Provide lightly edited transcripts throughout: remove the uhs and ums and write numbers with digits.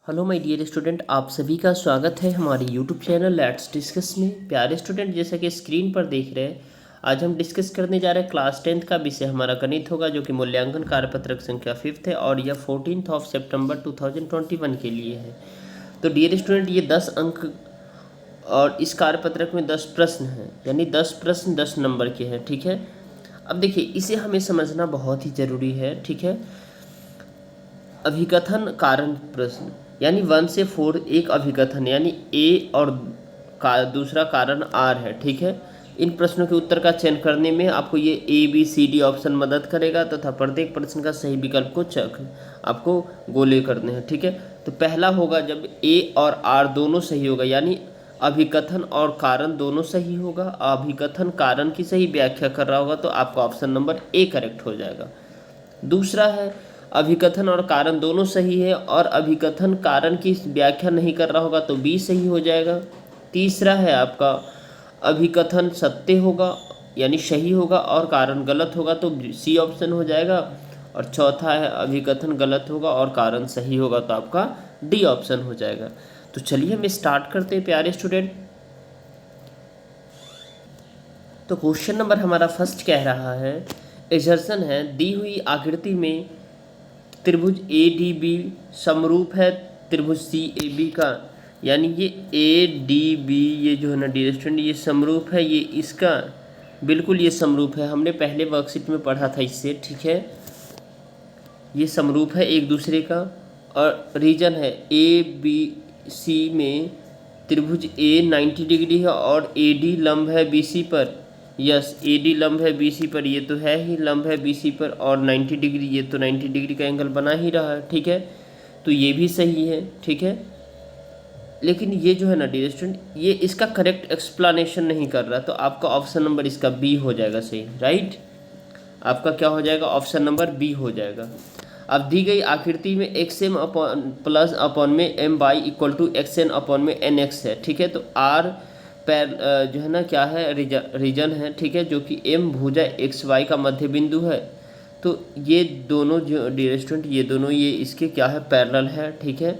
Hello my dear student, आप सभी का स्वागत है हमारे यूट्यूब चैनल लेट्स डिस्कस में। प्यारे स्टूडेंट, जैसा कि स्क्रीन पर देख रहे हैं, आज हम डिस्कस करने जा रहे हैं क्लास 10th का विषय हमारा गणित होगा, जो कि मूल्यांकन कार्यपत्रक संख्या 5 है और यह 14 सितंबर 2021 के लिए है। तो डियर स्टूडेंट, ये 10 अंक और इस कार्यपत्रक में 10 प्रश्न हैं, यानी 10 प्रश्न 10 नंबर के हैं। ठीक है, अब देखिए, इसे हमें समझना बहुत ही ज़रूरी है। ठीक है, अभिकथन कारण प्रश्न यानी 1 से 4 एक अभिकथन यानी ए और दूसरा कारण आर है। ठीक है, इन प्रश्नों के उत्तर का चयन करने में आपको ये A B C D option मदद करेगा तथा प्रत्येक प्रश्न का सही विकल्प को चेक आपको गोले करने हैं। ठीक है, तो पहला होगा जब ए और आर दोनों सही होगा, यानी अभिकथन और कारण दोनों सही होगा। अभिकथन कारण की सही व्याख्या कर रहा होगा तो आपका ऑप्शन नंबर ए करेक्ट हो जाएगा। दूसरा है अभिकथन और कारण दोनों सही है और अभिकथन कारण की व्याख्या नहीं कर रहा होगा तो बी सही हो जाएगा। तीसरा है आपका अभिकथन सत्य होगा यानी सही होगा और कारण गलत होगा तो सी ऑप्शन हो जाएगा। और चौथा है अभिकथन गलत होगा और कारण सही होगा तो आपका डी ऑप्शन हो जाएगा। तो चलिए हम स्टार्ट करते हैं प्यारे स्टूडेंट। तो क्वेश्चन नंबर हमारा फर्स्ट कह रहा है, एजर्सन है दी हुई आकृति में त्रिभुज ए डी बी समरूप है त्रिभुज सी ए बी का, यानी ये ए डी बी ये जो है ना डियर स्टूडेंट ये समरूप है, ये इसका बिल्कुल ये समरूप है। हमने पहले वर्कशीट में पढ़ा था इससे। ठीक है, ये समरूप है एक दूसरे का। और रीजन है ए बी सी में त्रिभुज ए 90 डिग्री है और ए डी लंब है बी सी पर। यस, ए डी लंब है बी सी पर, ये तो है ही लंब है बी सी पर और 90 डिग्री, ये तो 90 डिग्री का एंगल बना ही रहा है। ठीक है, तो ये भी सही है। ठीक है, लेकिन ये जो है ना डियर स्टूडेंट ये इसका करेक्ट एक्सप्लेनेशन नहीं कर रहा, तो आपका ऑप्शन नंबर इसका बी हो जाएगा सही। राइट, आपका क्या हो जाएगा, ऑप्शन नंबर बी हो जाएगा। अब दी गई आकृति में X M upon plus upon में M Y equal to X N upon में एन एक्स है। ठीक है, तो आर पैर जो है ना क्या है, रीजन है। ठीक है, जो कि एम भुजा एक्स वाई का मध्य बिंदु है। तो ये दोनों जो डियर स्टूडेंट ये दोनों ये इसके क्या है, पैरेलल है। ठीक है,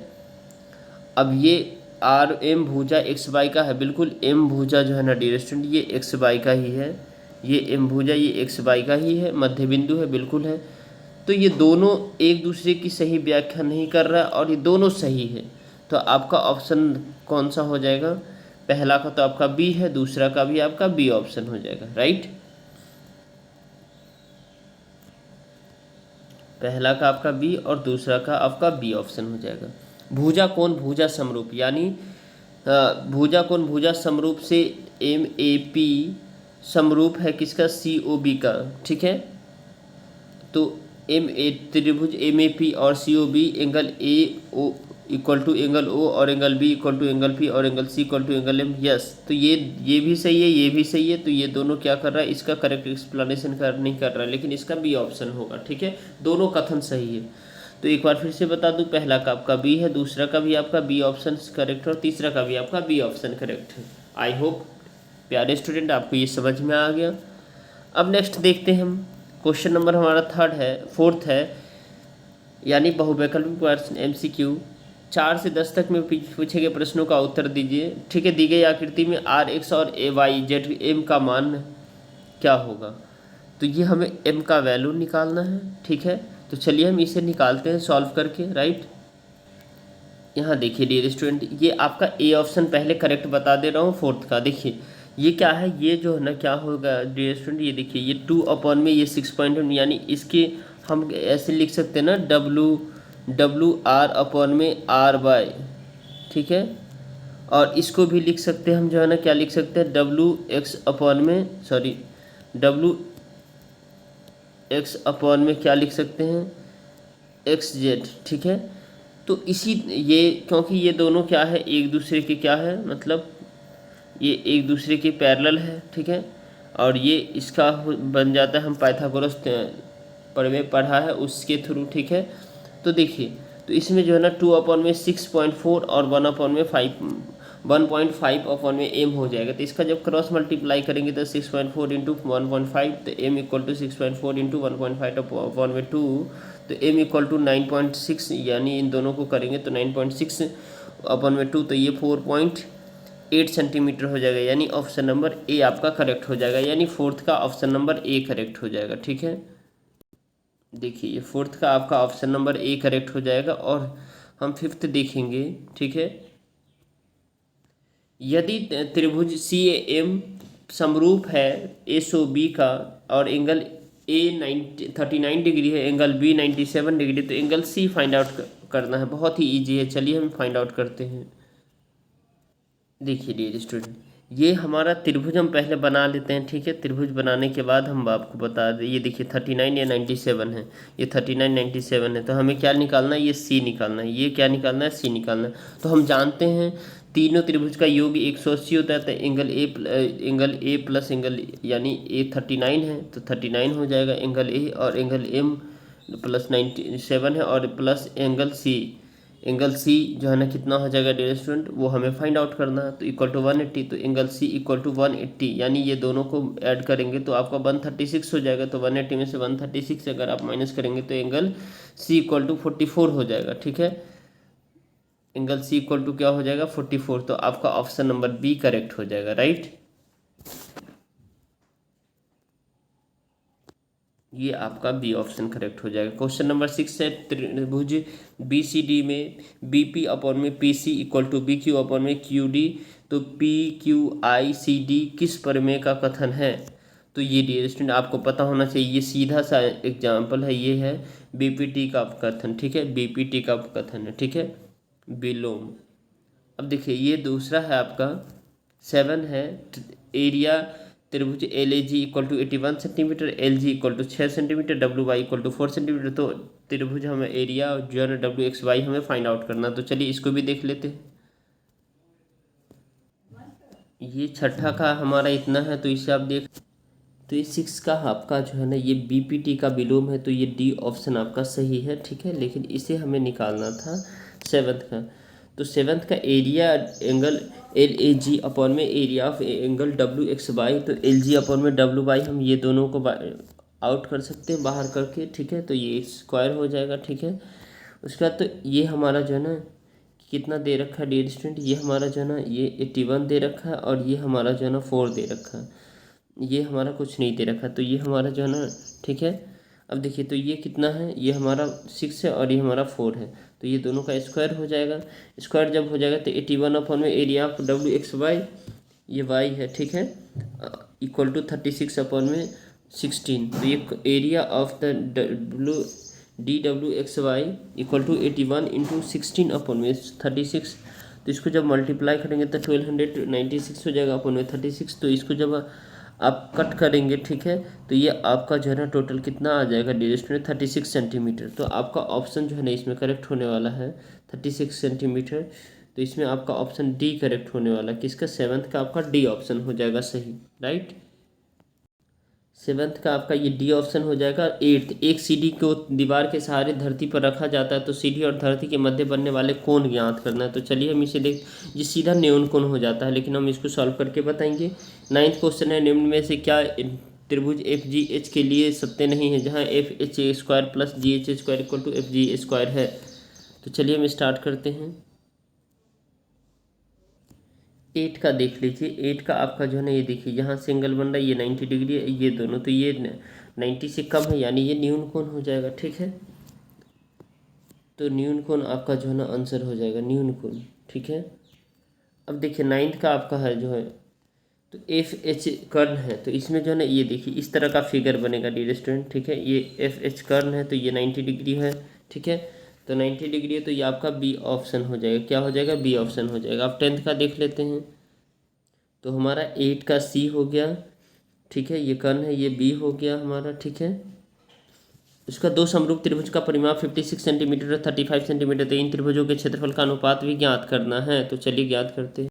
अब ये आर एम भुजा एक्स वाई का है, बिल्कुल एम भुजा जो है ना डियर स्टूडेंट ये एक्स वाई का ही है, ये एम भुजा ये एक्स वाई का ही है, मध्य बिंदु है, बिल्कुल है। तो ये दोनों एक दूसरे की सही व्याख्या नहीं कर रहा है और ये दोनों सही है, तो आपका ऑप्शन कौन सा हो जाएगा, पहला का तो आपका बी है, दूसरा का भी आपका बी ऑप्शन हो जाएगा। राइट, पहला का आपका बी और दूसरा का आपका बी ऑप्शन हो जाएगा। भुजा कोण भुजा समरूप यानी भुजा कोण भुजा समरूप से एम ए पी समरूप है किसका, सी ओ बी का। ठीक है, तो एम ए त्रिभुज एम ए पी और C O B angle A O equal to angle O और angle B equal to angle P और angle C equal to angle M. Yes, तो ये भी सही है, ये भी सही है, तो ये दोनों क्या कर रहा है, इसका करेक्ट एक्सप्लेनेशन नहीं कर रहा है, लेकिन इसका बी ऑप्शन होगा। ठीक है, दोनों कथन सही है। तो एक बार फिर से बता दूं, पहला का आपका बी है, दूसरा का भी आपका बी ऑप्शन करेक्ट है और तीसरा का भी आपका बी ऑप्शन करेक्ट है। आई होप प्यारे स्टूडेंट आपको ये समझ में आ गया। अब नेक्स्ट देखते हैं हम, क्वेश्चन नंबर हमारा फोर्थ है, यानी बहुवैकल्पिक प्रश्न MCQ 4 से 10 तक में पूछे गए प्रश्नों का उत्तर दीजिए। ठीक है, दी गई आकृति में आर एक्स और ए वाई जेड एम का मान क्या होगा, तो ये हमें एम का वैल्यू निकालना है। ठीक है, तो चलिए हम इसे निकालते हैं सॉल्व करके। राइट, यहाँ देखिए डियर स्टूडेंट ये आपका ए ऑप्शन पहले करेक्ट बता दे रहा हूँ फोर्थ का। देखिए ये क्या है, ये जो है ना क्या होगा डियर स्टूडेंट, ये देखिए ये 2 अपॉन में ये 6.1 यानी इसके हम ऐसे लिख सकते हैं ना डब्लू आर अपॉन में आर बाय। ठीक है, और इसको भी लिख सकते हैं हम जो है ना क्या लिख सकते हैं, डब्लू एक्स अपॉन में क्या लिख सकते हैं, एक्स जेड। ठीक है, तो इसी ये क्योंकि ये दोनों क्या है एक दूसरे के क्या है, मतलब ये एक दूसरे के पैरेलल है। ठीक है, और ये इसका बन जाता है, हम पाइथागोरस पर में पढ़ा है उसके थ्रू। ठीक है, तो देखिए तो इसमें जो है ना 2 अपॉन में 6.4 और 1 अपॉन में 1.5 अपॉन में एम हो जाएगा। तो इसका जब क्रॉस मल्टीप्लाई करेंगे तो 6.4 इंटू 1.5, तो M equal to 6.4 into 1.5 upon में 2, तो एम इक्वल टू 9.6, यानी इन दोनों को करेंगे तो 9.6 अपॉन में 2, तो ये 4.8 सेंटीमीटर हो जाएगा, यानी ऑप्शन नंबर ए आपका करेक्ट हो जाएगा, यानी फोर्थ का ऑप्शन नंबर ए करेक्ट हो जाएगा। ठीक है, देखिए ये फोर्थ का आपका ऑप्शन नंबर ए करेक्ट हो जाएगा। और हम फिफ्थ देखेंगे। ठीक है, यदि त्रिभुज सी एम समरूप है एस ओ बी का, और एंगल ए 39 डिग्री है, एंगल बी 97 डिग्री, तो एंगल सी फाइंड आउट करना है। बहुत ही इजी है, चलिए हम फाइंड आउट करते हैं। देखिए डियर स्टूडेंट, ये हमारा त्रिभुज हम पहले बना लेते हैं। ठीक है, त्रिभुज बनाने के बाद हम आपको बता दें। ये देखिए 39 या 97 है, ये 39 97 है, तो हमें क्या निकालना है, ये सी निकालना है। ये क्या निकालना है, सी निकालना है। तो हम जानते हैं तीनों त्रिभुज का योग 180 होता है, तो एंगल ए प्लस एंगल, यानी ए 39 है तो 39 हो जाएगा एंगल ए, और एंगल एम प्लस 97 है, और प्लस एंगल सी जो है ना कितना हो जाएगा डियर स्टूडेंट, वो हमें फाइंड आउट करना है। तो इक्वल टू 180, तो एंगल सी इक्वल टू 180, यानी ये दोनों को ऐड करेंगे तो आपका 136 हो जाएगा। तो 180 में से 136 अगर आप माइनस करेंगे तो एंगल सी इक्वल टू 44 हो जाएगा। ठीक है, एंगल सी इक्वल टू क्या हो जाएगा, 44। तो आपका ऑप्शन नंबर बी करेक्ट हो जाएगा, राइट। ये आपका बी ऑप्शन करेक्ट हो जाएगा। क्वेश्चन नंबर 6 है, त्रिभुज बी सी डी में बी पी अपॉन में P C equal to B Q upon में क्यू डी, तो P Q I C D किस प्रमेय का कथन है। तो ये डियर स्टूडेंट आपको पता होना चाहिए, ये सीधा सा एग्जाम्पल है, ये है बीपीटी का कथन। ठीक है, बीपीटी का कथन है। ठीक है, विलोम। अब देखिए ये दूसरा है आपका 7 है, एरिया त्रिभुज L A G equal to 81 centimetre, L G equal to 6 centimetre, W Y equal to 4 centimetre. तो त्रिभुज हमें एरिया जो है डब्ल्यू एक्स वाई हमें फाइंड आउट करना। तो चलिए इसको भी देख लेते हैं। ये छठा का हमारा इतना है, तो इसे आप देख, तो ये 6 का आपका जो है ना ये बीपीटी का विलोम है, तो ये डी ऑप्शन आपका सही है। ठीक है, लेकिन इसे हमें निकालना था 7th का। तो 7th का area angle L A G upon में area of angle W X Y, तो एल जी अपॉन में डब्ल्यू वाई, हम ये दोनों को आउट कर सकते हैं बाहर करके। ठीक है, तो ये स्क्वायर हो जाएगा। ठीक है, उसके बाद तो ये हमारा जो है ना कितना दे रखा है डियर स्टूडेंट, ये हमारा जो है ना ये 81 दे रखा है, और ये हमारा जो है ना 4 दे रखा है, ये हमारा कुछ नहीं दे रखा। तो ये हमारा जो है ना, ठीक है, अब देखिए तो ये कितना है, ये हमारा 6 है और ये हमारा 4 है, तो ये दोनों का स्क्वायर हो जाएगा। स्क्वायर जब हो जाएगा तो 81 अपॉन में area of W X Y, ये वाई है। ठीक है, इक्वल टू 36 अपॉन में 16, तो ये area of the W X Y equal to 81 into 16 upon में 36। तो इसको जब मल्टीप्लाई करेंगे तो 1296 हो जाएगा अपॉन में 36। तो इसको जब आप कट करेंगे, ठीक है, तो ये आपका जो है ना टोटल कितना आ जाएगा डियर स्टूडेंट, 36 सेंटीमीटर। तो आपका ऑप्शन जो है ना इसमें करेक्ट होने वाला है 36 सेंटीमीटर। तो इसमें आपका ऑप्शन डी करेक्ट होने वाला है, किसका, 7th का आपका डी ऑप्शन हो जाएगा सही, राइट। 7th का आपका ये डी ऑप्शन हो जाएगा। 8th, एक सीढ़ी को दीवार के सहारे धरती पर रखा जाता है, तो सीढ़ी और धरती के मध्य बनने वाले कोण ज्ञात करना है। तो चलिए हम इसे देख, ये सीधा न्यून कोण हो जाता है, लेकिन हम इसको सॉल्व करके बताएंगे। 9th क्वेश्चन है, निम्न में से क्या त्रिभुज एफ जी एच के लिए सत्य नहीं है, जहाँ F H A square plus G H A square equal to F G A square है। तो चलिए हम स्टार्ट करते हैं। 8 का देख लीजिए। 8 का आपका जो है ना ये देखिए यहाँ से एंगल बन रहा है, ये 90 डिग्री है, ये दोनों, तो ये 90 से कम है, यानी ये न्यून कोण हो जाएगा। ठीक है, तो न्यून कोण आपका जो है ना आंसर हो जाएगा न्यून कोण। ठीक है, अब देखिए 9th का आपका है जो है, तो एफ एच कर्ण है, तो इसमें जो है ना ये देखिए इस तरह का फिगर बनेगा डियर स्टूडेंट। ठीक है, ये एफ एच कर्ण है, तो ये 90 डिग्री है। ठीक है, तो 90 डिग्री है, तो ये आपका बी ऑप्शन हो जाएगा। क्या हो जाएगा, बी ऑप्शन हो जाएगा। अब 10th का देख लेते हैं, तो हमारा 8 का सी हो गया। ठीक है, ये कर्ण है, ये बी हो गया हमारा। ठीक है, उसका दो समरूप त्रिभुज का परिमाप 56 सेंटीमीटर और 35 सेंटीमीटर, तो इन त्रिभुजों के क्षेत्रफल का अनुपात भी ज्ञात करना है। तो चलिए ज्ञात करते हैं।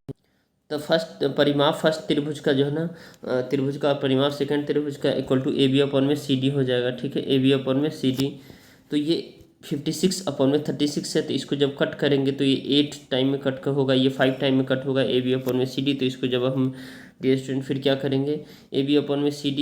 तो फर्स्ट त्रिभुज का जो है ना त्रिभुज का परिमाप सेकंड त्रिभुज का equal to A B upon में सी डी हो जाएगा। ठीक है, ए बी अपॉन में सी डी, तो ये 56/36 है, तो इसको जब कट करेंगे तो ये 8 टाइम में कट होगा, ये 5 टाइम में कट होगा AB/CD। तो इसको जब हम डियर स्टूडेंट फिर क्या करेंगे, AB/CD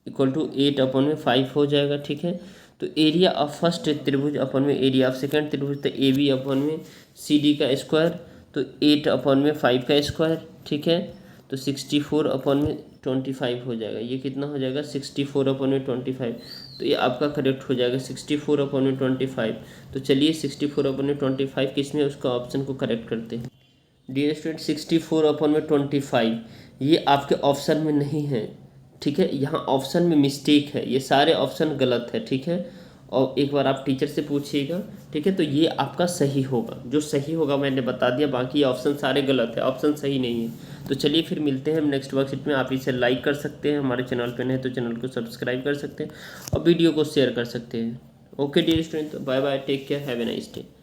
इक्वल टू 8/5 हो जाएगा, ठीक है। तो एरिया ऑफ फर्स्ट त्रिभुज अपन में एरिया ऑफ सेकंड त्रिभुज, तो AB/CD का स्क्वायर, तो 8/5 का स्क्वायर, ठीक है। तो 64/25 हो जाएगा। ये कितना हो जाएगा, 64/25। तो ये आपका करेक्ट हो जाएगा 64/25। तो चलिए 64/25 किसमें, उसका ऑप्शन को करेक्ट करते हैं। डियर स्टूडेंट 64/25 ये आपके ऑप्शन में नहीं है, ठीक है। यहाँ ऑप्शन में मिस्टेक है, ये सारे ऑप्शन गलत है, ठीक है। और एक बार आप टीचर से पूछिएगा, ठीक है। तो ये आपका सही होगा, जो सही होगा मैंने बता दिया, बाकी ऑप्शन सारे गलत है, ऑप्शन सही नहीं है। तो चलिए फिर मिलते हैं हम नेक्स्ट वर्कशीट में। आप इसे लाइक कर सकते हैं, हमारे चैनल पर नए तो चैनल को सब्सक्राइब कर सकते हैं और वीडियो को शेयर कर सकते हैं। Okay dear student, bye bye, take care, have a nice day.